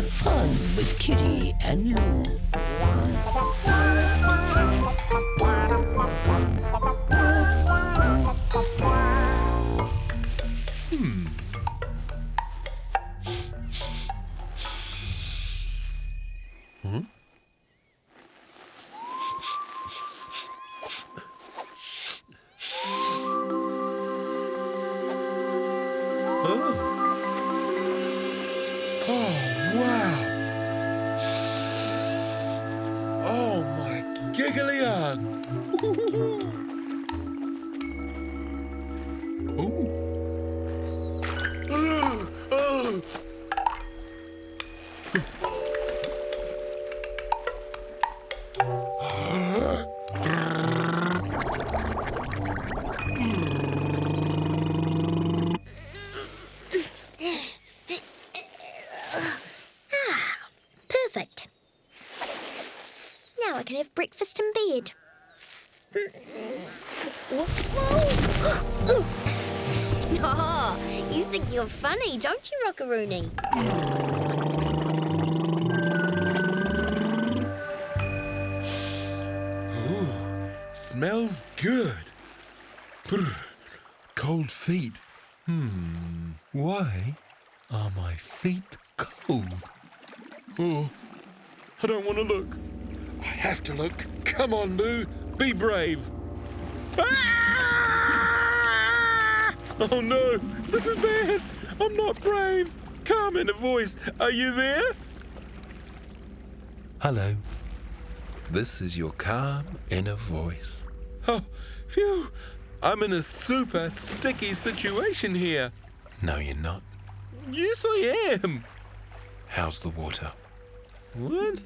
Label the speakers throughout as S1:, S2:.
S1: fun with Kitty and Lou.
S2: Wow! Oh my giggly aunt!
S3: Perfect. Now I can have breakfast in bed. Oh, you think you're funny, don't you, Rockaroony?
S2: Smells good. Brr, cold feet. Why are my feet cold? Oh, I don't want to look. I have to look. Come on, Lou. Be brave. Ah! Oh no, this is bad. I'm not brave. Calm inner voice. Are you there? Hello. This is your calm inner voice. Oh, phew. I'm in a super sticky situation here. No, you're not. Yes, I am. How's the water? What?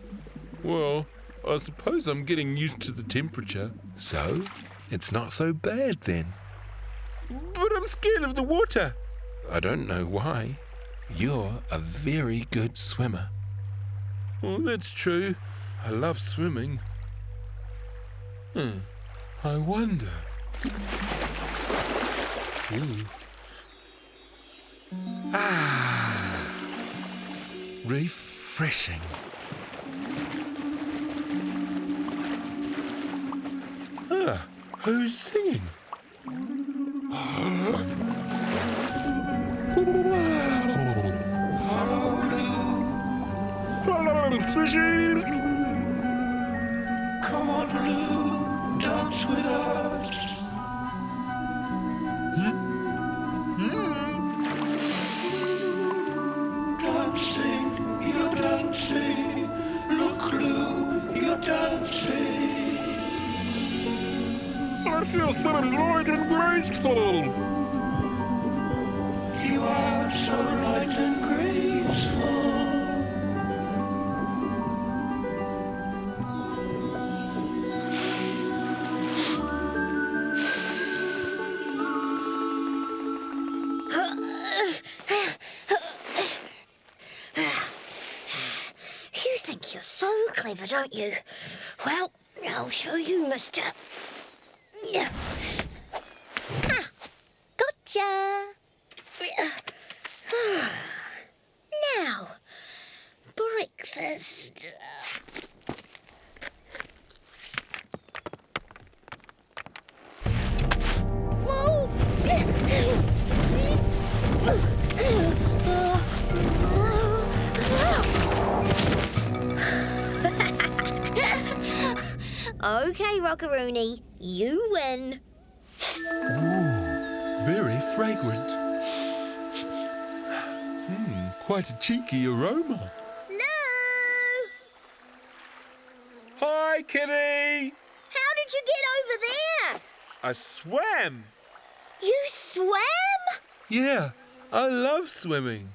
S2: Well, I suppose I'm getting used to the temperature. So, it's not so bad then. But I'm scared of the water. I don't know why. You're a very good swimmer. Oh, that's true. I love swimming. I wonder. Ooh. Refreshing. Who's singing? Fishies!
S1: Come on, Lou, dance with us. Dancing, you're dancing. Look, Lou, you're dancing.
S2: I feel so light and graceful.
S1: You are so light and graceful.
S3: You think you're so clever, don't you? Well, I'll show you, mister. Gotcha! Now, breakfast. Whoa! Okay, Rockaroony, you win.
S2: Very fragrant. Quite a cheeky aroma.
S3: Lou!
S2: Hi, Kitty.
S3: How did you get over there?
S2: I swam.
S3: You swam?
S2: Yeah, I love swimming.